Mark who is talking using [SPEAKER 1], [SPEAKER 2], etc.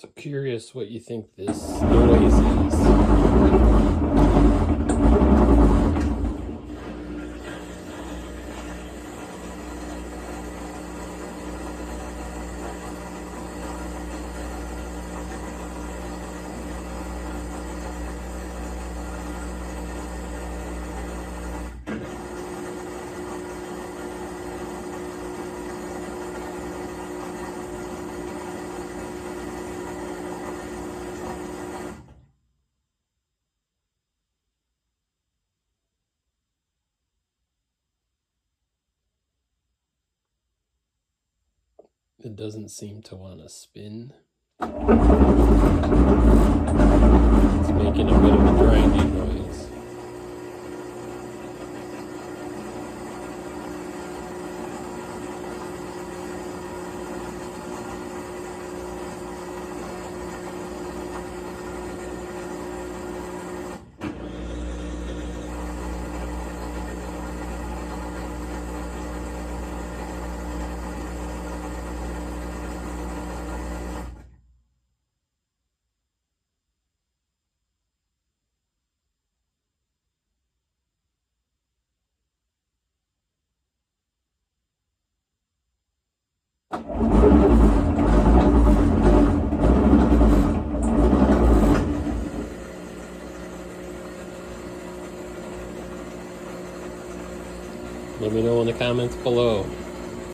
[SPEAKER 1] So curious what you think this noise is. It doesn't seem to want to spin. It's making a bit of a grinding noise. Let me know in the comments below.